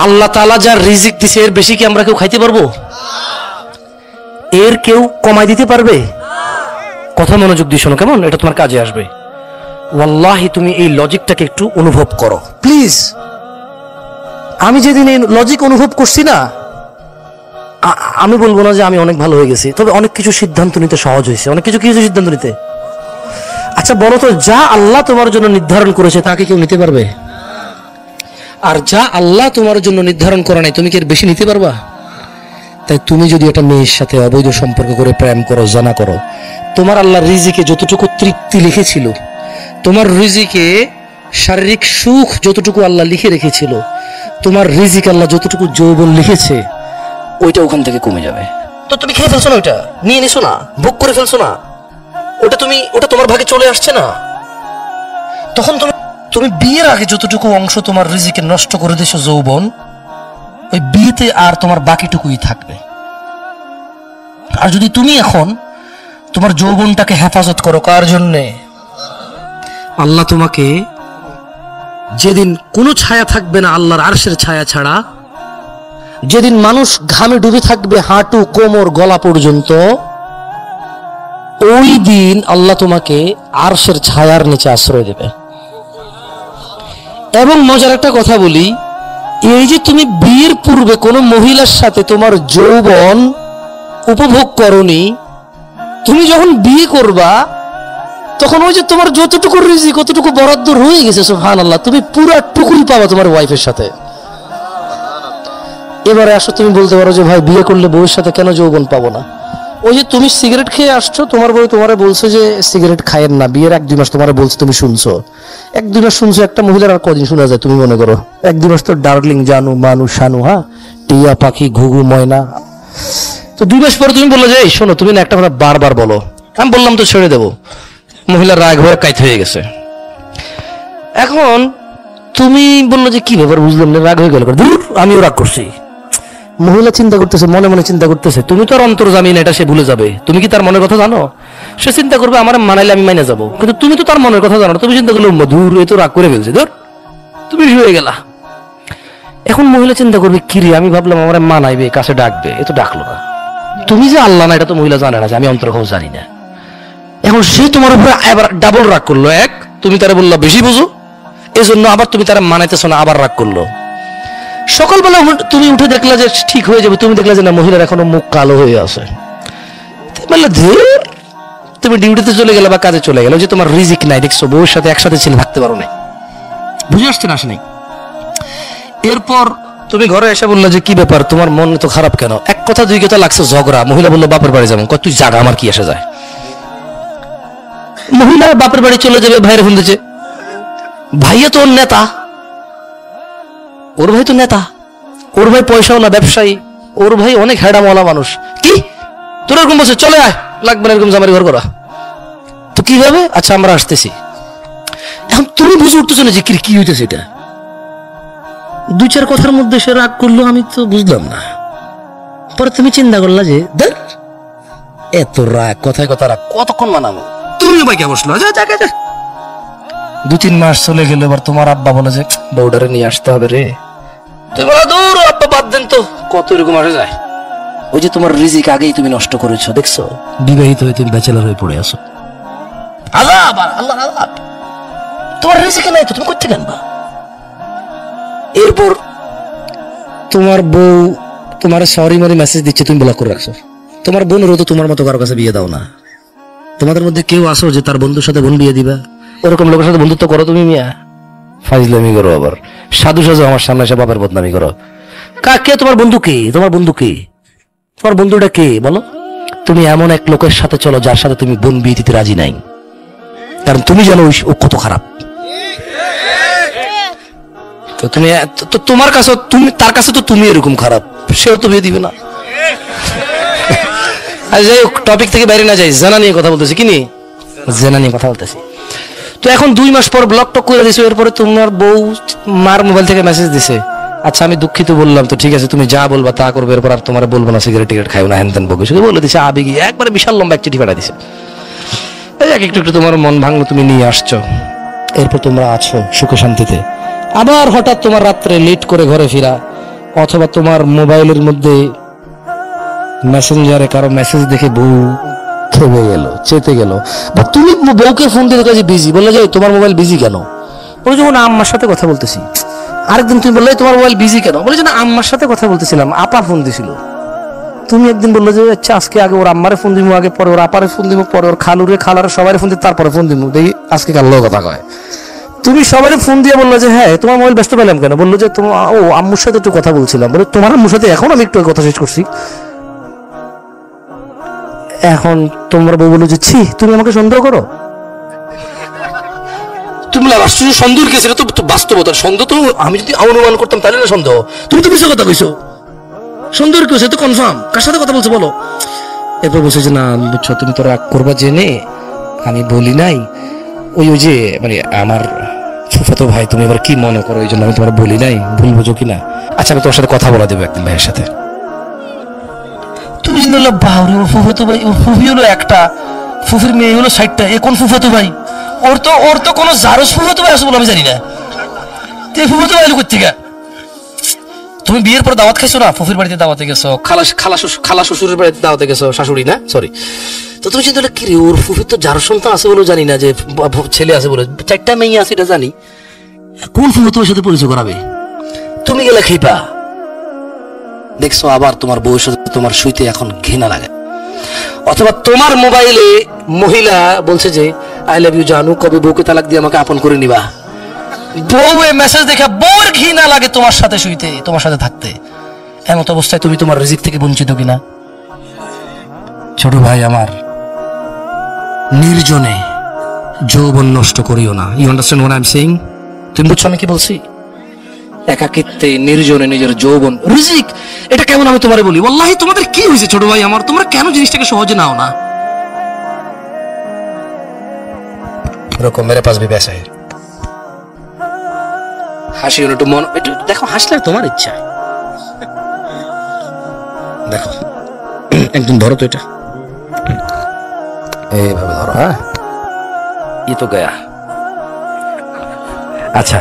আল্লাহ তাআলা যার রিজিক দিছে এর বেশি কি আমরা কেউ খাইতে পারবো? এর কেউ কমাই দিতে পারবে? কথা মনোযোগ দিয়ে শোনো কেমন, এটা তোমার কাজে আসবে। ওয়াল্লাহি তুমি এই লজিকটাকে একটু অনুভব করো প্লিজ। আমি যেদিন এই লজিক অনুভব করছি না, আমি বলবো না যে আমি অনেক ভালো হয়ে গেছি, তবে অনেক কিছু সিদ্ধান্ত নিতে সহজ হয়েছে। অনেক কিছু সিদ্ধান্ত নিতে। আচ্ছা বলো তো, যা আল্লাহ তোমার জন্য নির্ধারণ করেছে তাকে কেউ নিতে পারবে? আর যা আল্লাহ তোমার জন্য নির্ধারণ করে নাই তুমি কি এর বেশি নিতে পারবা? তাই তুমি যদি একটা মেয়ের সাথে অবৈধ সম্পর্ক করে প্রেম করো, জানা করো, তোমার আল্লাহ রিজিকে যতটুকু তৃপ্তি লিখেছিল, তোমার রিজিকে শারীরিক সুখ যতটুকু আল্লাহ লিখে রেখেছিল, তোমার রিজিক আল্লাহ যতটুকু যৌবন লিখেছে, ওইটা ওখান থেকে কমে যাবে। তো তুমি খেয়ে ফেলছো না, ওইটা নিয়ে নিছো না, ভোগ করে ফেলছো না, ওটা তোমার ভাগে চলে আসছে না। তখন তুমি বিয়ের আগে যতটুকু অংশ তোমার রিজিকে নষ্ট করে দিয়েছো যৌবন, ওই বিয়েতে আর তোমার বাকিটুকুই থাকবে। আর যদি তুমি এখন তোমার যৌবনটাকে হেফাজত করো, কার জন্যে? আল্লাহ তোমাকে যেদিন কোনো ছায়া থাকবে না আল্লাহর আরশের ছায়া ছাড়া, যেদিন মানুষ ঘামে ডুবে থাকবে হাঁটু কোমর গলা পর্যন্ত, ওই দিন আল্লাহ তোমাকে আরশের ছায়ার নিচে আশ্রয় দেবে। এবং মজার একটা কথা বলি, এই যে তুমি বিয়ের পূর্বে কোনো মহিলার সাথে তোমার যৌবন উপভোগ করনি, তুমি যখন বিয়ে করবা তখন ওই যে তোমার যতটুকু রিজিক কতটুকু বরাদ্দ রয়ে গেছে, সুবহানাল্লাহ, তুমি পুরো টুকুরি পাবা তোমার ওয়াইফের সাথে। এবারে আসো, তুমি বলতে পারো যে ভাই বিয়ে করলে বউয়ের সাথে কেন যৌবন পাবো না? ওই যে তুমি সিগারেট খেয়ে আসছো, তোমার বউ তোমারে বলছে যে সিগারেট খায়েন না, বিয়ের 1-2 মাস তোমারে বলছে, তুমি শুনছো। 1-2 মাস শুনছো, একটা মহিলার আর কদিন শোনা যায় তুমি মনে করো? 1-2 মাস তো ডার্লিং, জানু, মানু, শানু, হ্যাঁ, টিয়া পাখি, ঘুঘু, ময়না। তো 2 মাস পরে তুমি বললো যে এই শোনো, তুমি না একটা কথা বারবার বলো। আমি বললাম তো ছেড়ে দেবো। মহিলার রাগ হয়ে কাইতে হয়ে গেছে। এখন তুমি বললো যে কি ব্যাপার, বুঝলাম না, রাগ হয়ে গেল, আমিও রাগ করছি। মহিলা চিন্তা করতেছে, মনে মনে চিন্তা করতেছে, তুমি তো আর অন্তর্জামী না, এটা সে ভুলে যাবে। তুমি কি তার মনের কথা জানো? সে চিন্তা করবে আমার মানাইলে আমি মাইনে যাবো, কিন্তু তুমি তো তার মনের কথা জানো। তুমি চিন্তা করলে মধুর, এ তো রাগ করে ফেলছে, ধর তুমি শুয়ে গেলা। এখন মহিলা চিন্তা করবে কি রে, আমি ভাবলাম আমার মানাইবে, কাছে ডাকবে, এ তো ডাকলো না। তুমি যে আল্লাহ না, এটা তো মহিলা জানে না যে আমি অন্তর্ভাব জানি না। এখন সে তোমার উপরে আবার ডাবল রাগ করলো। এক, তুমি তারা বললা বেশি বুঝো, এই জন্য আবার তুমি তারা মানাইতেছো না, আবার রাগ করলো। সকালবেলা তুমি উঠে দেখলা যে ঠিক হয়ে যাবে, তুমি দেখলা যে না, মহিলার এখনো মুখ কালো হয়ে আছে। তুমি ডিউটিতে চলে গেলে বা কাজে চলে গেলে, যে তোমার রিজিক নাই, দেখছো বউর সাথে একসাথে ছিল, থাকতে পারো নাই, বুঝে আসছে না? আসে নাই। এরপর তুমি ঘরে এসে বললা যে কি ব্যাপার, তোমার মন তো খারাপ কেন? 1 কথা 2 কথা লাগছে ঝগড়া। মহিলা বললো বাপের বাড়ি যাবো। তুই জাগা, আমার কি আসে যায়? মহিলা বাপের বাড়ি চলে যাবে, ভাইয়ের ফোন দিচ্ছে, ভাইয়া তো ওর নেতা, ওর ভাই তো নেতা, ওর ভাই পয়সাও না, ব্যবসায়ী, ওর ভাই অনেক হেডামওয়ালা মানুষ। কি তোর এরকম বলছে, চলে আয়, লাগবে না এরকম জামারি ঘর করা। তো কি হবে? আচ্ছা আমরা আসতেছি। এখন তুমি বুঝে উঠতেছো না যে কি হইতেছে। এটা 2-4 কথার মধ্যে সে রাগ করলো, আমি তো বুঝলাম না। পরে তুমি চিন্তা করলা যে এত রাগ, কথায় কথা রাগ, কতক্ষণ মানাবো? তুমি ভাই কে বসলো, 2-3 মাস চলে গেল। এবার তোমার আব্বা বলে যে বউডারে নিয়ে আসতে হবে রে। তুমি বলো দূর আব্বা, বাদ দেন তো, কত এরকম আসে যায়। ওই যে তোমার রিজিক আগেই তুমি নষ্ট করেছো, দেখছো? বিবাহিত হয়ে তুমি ব্যাচেলর হয়ে পড়ে আছো। আল্লাহ আল্লাহ, তোমার রিজিক নাই তো, তুমি করতে কেনবা? এরপর তোমার বউ তোমার সরি মরি মেসেজ দিচ্ছে, তুমি ব্লক করে রাখছো। তোমার বোনেরও তো তোমার মতো কারো কাছে বিয়ে দাও না। তোমাদের মধ্যে কেউ আসো যে তার বন্ধুর সাথে বোন বিয়ে দিবা? ওরকম লোকের সাথে বন্ধুত্ব করো তুমি? মিয়া ফাইজলামি করো, আবার সাধু সাজু আমার সামনে এসে বাপের বদনামি করো। কে তোমার বন্ধু? কে তোমার বন্ধু? কে তোমার বন্ধুটা? কে বলো? তুমি এমন এক লোকের সাথে চলো যার সাথে তুমি বোন বিয়ে দিতে রাজি নাই, কারণ তুমি জানো ও কত খারাপ। তো তুমি তোমার কাছে, তুমি তার কাছে তো তুমি এরকম খারাপ, সেও তো বিয়ে দিবে না। আর যাই হোক, টপিক থেকে বাইরে না যাই, জেনা নিয়ে কথা বলতেছি। কি নিয়ে? জেনা নিয়ে কথা বলতেছি। তো এখন 2 মাস পর ব্লক টক করে দিছো। এরপরে তোমার বউ মার মোবাইল থেকে মেসেজ দিছে, আচ্ছা আমি দুঃখিত বললাম, তো ঠিক আছে তুমি যা বলবা তা করবে, এরপর আর তোমার বলবো না সিগারেট টিগারেট খাইও না, হ্যান ত্যান বকে শুধু বলে দিছে আবেগী, একবারে বিশাল লম্বা এক চিঠি পাঠাই দিছে। একটু একটু তোমার মন ভাঙলো, তুমি নিয়ে আসছো। এরপর তোমরা আছো সুখে শান্তিতে। আবার হঠাৎ তোমার রাত্রে লেট করে ঘরে ফিরা, অথবা তোমার মোবাইলের মধ্যে মেসেঞ্জারে কারো মেসেজ দেখে বউ খেপে গেল, চেতে গেল, বা তুমি বউকে ফোন দিয়ে কাজে বিজি, বললে যে তোমার মোবাইল বিজি কেন? বলে যখন আম্মার সাথে কথা বলতেছি। আরেকদিন তুমি বললে তোমার মোবাইল বিজি কেন? বলে যে না, আম্মার সাথে কথা বলতেছিলাম, আপা ফোন দিছিল। তুমি একদিন বললো যে আচ্ছা আজকে আগে ওর আম্মারে ফোন দিব, আগে পরে ওর আপারে ফোন দিব, পরে ওর খালুরে খালারে সবাই ফোন দিব, তারপরে ফোন দিব, দেখি আজকে কাল কথা কয়। তুমি সবাই ফোন দিয়ে বললো যে হ্যাঁ তোমার মোবাইল ব্যস্ত পেলাম কেন? বললো যে তোমার ও আম্মুর সাথে একটু কথা বলছিলাম। বলে তোমার আম্মুর সাথে এখন আমি একটু কথা শেষ করছি। এখন তোমরা বউ বলো যে ছি তুমি আমাকে সন্দেহ করো। তুমি আশ্চর্য সন্দেহ কেছে, এটা তো বাস্তবতার সন্দেহ। তো আমি যদি অনুমান করতাম তাহলে না সন্দেহ। তুমি তো মিশে কথা কইছো, সন্দেহ কেছে তো কনফার্ম। কার সাথে কথা বলছো বলো? এরপর বলছে যে না বুঝছো, তুমি তো রাগ করবা জেনে আমি বলি নাই। ওই যে মানে আমার ফুফাতো ভাই, তুমি এবার কি মনে করো এই জন্য আমি তোমার বলি নাই, ভুল বুঝো কিনা? আচ্ছা আমি তোমার সাথে কথা বলা দেবো একদিন ভাইয়ের সাথে। তুমি যদি বাউরে ওর ফুফাতো ভাই, ওর ফুফি হলো একটা, ফুফির মেয়ে হলো 60টা, এ কোন ফুফাতো ভাই? ওর তো কোনো জারজ ফুফাতো ভাই আছে বলে আমি জানি না। তুই ফুফাতো ভাই করতে গা? তুমি বিয়ের পর দাওয়াত খাইছো না? ফুফির বাড়িতে দাওয়াতে গেছো, খালা শ্বশুরের বাড়িতে দাওয়াতে গেছো, শাশুড়ি না সরি। তো তুমি চিন্তা করলে কি রে, ওর ফুফির তো যার সন্তান আছে বলে জানি না, যে ছেলে আছে বলে, 4টা মেয়ে আছে এটা জানি, কোন ফুফু তোমার সাথে পরিচয় করাবে? তুমি গেলে খেপা দেখছো, আবার তোমার বউয়ের সাথে তোমার শুইতে এখন ঘৃণা লাগে। অথবা তোমার মোবাইলে মহিলা বলছে যে আই লাভ ইউ জানু, কবে বউকে তালাক দিয়ে আমাকে আপন করে নিবা। বউয়ে মেসেজ দেখে বউয়ের ঘৃণা লাগে তোমার সাথে শুইতে, তোমার সাথে থাকতে। এমন অবস্থায় তুমি তোমার রিজিক থেকে বঞ্চিত কিনা? ছোট ভাই আমার, নির্জনে যৌবন নষ্ট করিও না। You understand what I am saying? তুমি বুঝছো আমি কি বলছি? একাকিত্বে নির্জনে নিজের যৌবন রিজিক, এটা কেমন আমি তোমারে বলি? ওয়াল্লাহি তোমাদের কি হয়েছে ছোট ভাই আমার, তোমরা কেন জিনিসটাকে সহজে নাও না? এরকম মেরে পাশ ভি বেসা হাসি একটু মন, একটু দেখো হাসলে তোমার ইচ্ছা। দেখো একদিন ধরো তো এটা, এইভাবে ধরো। হ্যাঁ ই তো গয়া। আচ্ছা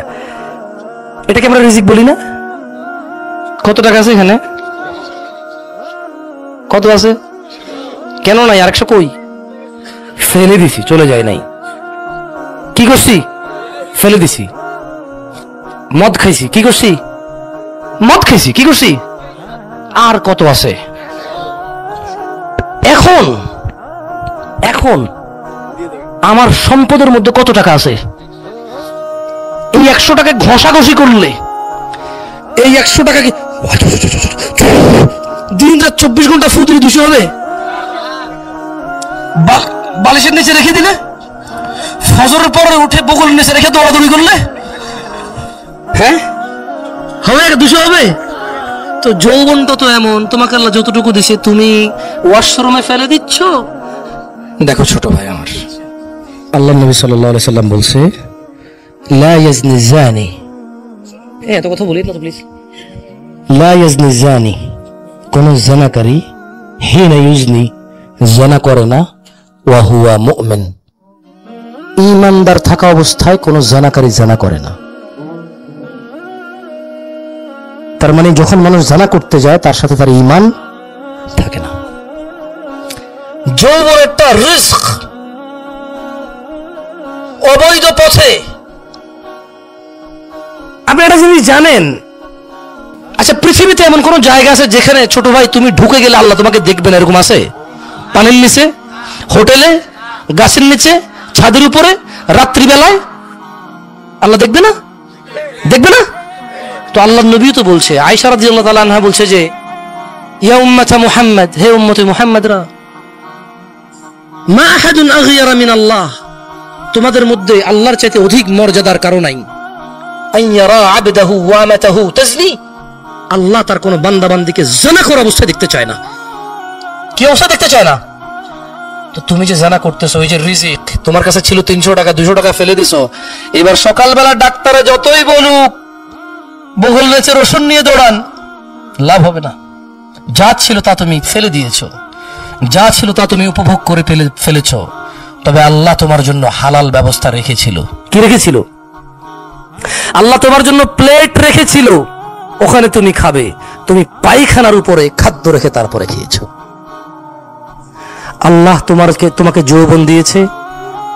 এটাকে আমরা রিজিক বলি না? কত টাকা আছে এখানে? কত আছে? কেন নাই? আরেকশো কই? ফেলে দিছি, চলে যায় নাই। কি করছি? ফেলে দিছি। মদ খাইছি, কি করছি? মদ খাইছি, কি করছি? আর কত আছে? এখন এখন আমার সম্পদের মধ্যে কত টাকা আছে? এই 100 টাকায় ঘষাঘষি করলে এই 100 টাকাকে দিন রাত 24 ঘন্টা ফুতুরি 200 হবে। বালিশের নিচে রেখে দিলে, ফজরের পরে উঠে বগলের নিচে রেখে দৌড়াদৌড়ি করলে, হ্যাঁ হবে 200 হবে? তো যৌবনটা তো এমন, তোমাকে আল্লাহ যতটুকু দিছে তুমি ওয়াশরুমে ফেলে দিচ্ছ। দেখো ছোট ভাই আমার, আল্লাহ নবী সাল্লাল্লাহু আলাইহি সাল্লাম বলছে লা ইয়াজনি জানি, এত কথা বলি না তো প্লিজ। লা ইয়াজনি জানি, কোন জানাকারী হিনা ইউজনি, জানা করে না, ওয়া হুয়া মুমিন, ঈমানদার থাকা অবস্থায় কোন জানাকারী জানা করে না। তার মানে যখন মানুষ জানা করতে যায় তার সাথে তার ঈমান থাকে না। যৌবন একটা রিস্ক, অবৈধ পথে। আপনি একটা জিনিস জানেন? আচ্ছা পৃথিবীতে এমন কোন জায়গা আছে যেখানে ছোট ভাই তুমি ঢুকে গেলে আল্লাহ তোমাকে দেখবেন, এরকম আছে? পানির নিচে, হোটেলে, গাছের নিচে, ছাদের উপরে, রাত্রিবেলায় আল্লাহ দেখবে না? দেখবে না? তো আল্লাহর নবী তো বলছে, আয়েশা রাদিয়াল্লাহু তাআলা আনহা বলছে যে ইয়া উম্মাতা মুহাম্মদ, হে উম্মতে মুহাম্মদরা, মা আহাদুন আগয়ারা মিন আল্লাহ, তোমাদের মধ্যে আল্লাহর চাইতে অধিক মর্যাদার কারণ নাই। আইয়ারা আবদাহু ওয়া মাতাহু তাজনি, আল্লাহ তার কোন বান্দা বান্দিকে জানা করা অবস্থায় দেখতে চায় না। কি অবস্থা দেখতে চায় না? তো তুমি যে জানা করতেছো, ওই যে রিজিক তোমার কাছে ছিল 300 টাকা, 200 টাকা ফেলে দিছো, এবার সকালবেলা ডাক্তারে যতই বলুক বগল নেচে রসুন নিয়ে দৌড়ান, লাভ হবে না। যা ছিল তা তুমি ফেলে দিয়েছো, যা ছিল তা তুমি উপভোগ করে ফেলেছো। তবে আল্লাহ তোমার জন্য হালাল ব্যবস্থা রেখেছিল। কি রেখেছিল? আল্লাহ তোমার জন্য প্লেট রেখেছিল, ওখানে তুমি খাবে, তুমি পায়খানার উপরে খাদ্য রেখে তারপরে খেয়েছো। আল্লাহ তোমাকে যৌবন দিয়েছে,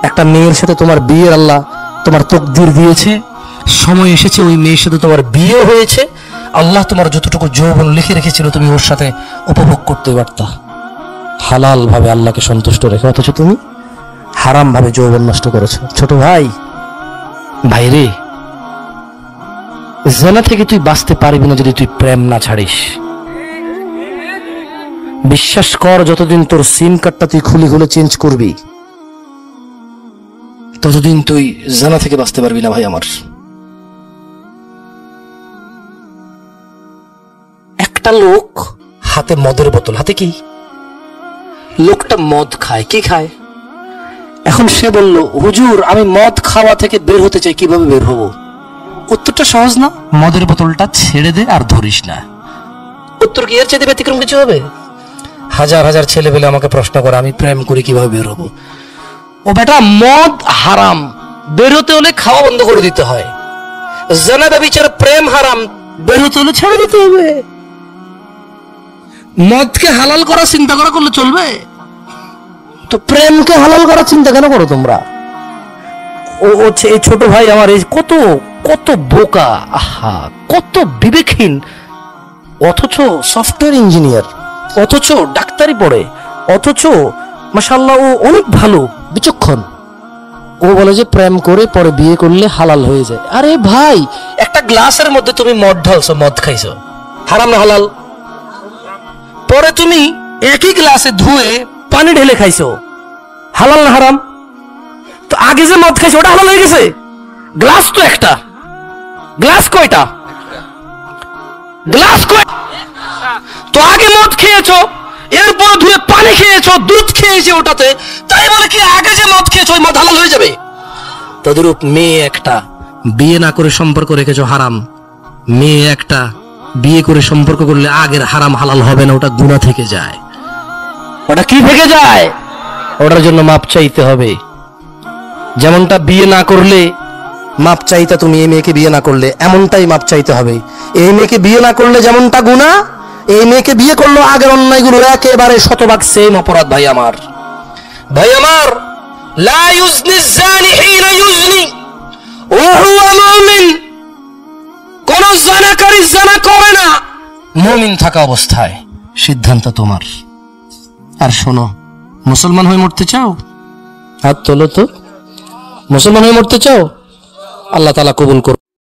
একটা মেয়ের সাথে তোমার বিয়ের আল্লাহ তোমার তকদির দিয়েছে, সময় এসেছে ওই মেয়ের সাথে তোমার বিয়ে হয়েছে। আল্লাহ তোমার যতটুকু যৌবন লিখে রেখেছিল তুমি ওর সাথে উপভোগ করতে পারতা হালাল ভাবে, আল্লাহকে সন্তুষ্ট রেখে, অথচ তুমি হারাম ভাবে যৌবন নষ্ট করেছো। ছোট ভাই, ভাইরে, জেনা থেকে তুই বাঁচতে পারবি না যদি তুই প্রেম না ছাড়িস। বিশ্বাস কর, যতদিন তোর সিম কার্ডটা তুই খুলে খুলে চেঞ্জ করবি ততদিন তুই জেনা থেকে বাঁচতে পারবি না ভাই আমার। একটা লোক হাতে মদের বোতল, হাতে কি, লোকটা মদ খায়, কি খায়? এখন সে বলল, হুজুর আমি মদ খাওয়া থেকে বের হতে চাই, কিভাবে বের হব? উত্তরটা সহজ না, মদের বোতলটা ছেড়ে দে আর ধরিস না। উত্তর কি এর চাইতে ব্যতিক্রম কিছু হবে? হাজার হাজার ছেলে পেলে আমাকে প্রশ্ন করে আমি প্রেম করি কিভাবে বের হবো। ও বেটা, মদ হারাম, বের হতে হলে খাওয়া বন্ধ করে দিতে হয়। জেনা ব্যভিচার, প্রেম হারাম, বের হতে হলে ছেড়ে দিতে হবে। মদকে হালাল করার চিন্তা করলে চলবে? তো প্রেমকে হালাল করার চিন্তা কেন করো তোমরা? ও এই ছোট ভাই আমার, এই কত কত বোকা, আহা কত বিবেকহীন, অথচ সফটওয়্যার ইঞ্জিনিয়ার, অথচ ডাক্তারি পড়ে, অথচ মাশাআল্লাহ ও অনেক ভালো, বিচক্ষণ। ও বলে যে প্রেম করে পরে বিয়ে করলে হালাল হয়ে যায়। আরে ভাই, একটা গ্লাসের মধ্যে তুমি মদ ঢালছো, মদ খাইছো, হারাম না হালাল? পরে তুমি একই গ্লাসে ধুয়ে পানি ঢেলে খাইছো, হালাল না হারাম? তো আগে যে মদ খাইছো ওটা হালাল হয়ে গেছে? গ্লাস তো একটা, গ্লাস কয়টা? গ্লাস কয়? তো আগে মদ খেয়েছো, এরপর ধুয়ে পানি খেয়েছো, দুধ খেয়েছো ওটাতে, তাই বলে কি আগে যে মদ খেয়েছো ওই মদ হালাল হয়ে যাবে? তদরূপ মেয়ে একটা, বিয়ে না করে সম্পর্ক রেখেছো, হারাম। মেয়ে একটা বিয়ে করে সম্পর্ক করলে আগের হারাম হালাল হবে না, ওটা গুনাহ থেকে যায়। ওটা কি থেকে যায়? ওটার জন্য মাপ চাইতে হবে। যেমনটা বিয়ে না করলে মাপ চাইতে, তুমি এই মেয়েকে বিয়ে না করলে এমনটাই মাপ চাইতে হবে। এই মেয়েকে বিয়ে না করলে যেমনটা গুনাহ, এই মেয়েকে বিয়ে করলো আগের অন্যায়গুলো একেবারে শতভাগ সেম অপরাধ। ভাই আমার, ভাই আমার, লা ইউজনি যানি হিনা ইউজনি ওয়া হুয়া মুমিন। কোন জানাকারী জানা করে না মুমিন থাকা অবস্থায়, সিদ্ধান্ত তোমার। আর শোনো, মুসলমান হয়ে মরতে চাও? হাত তোলো তো। মুসলমান হয়ে মরতে চাও? আল্লাহ তাআলা কবুল করুন।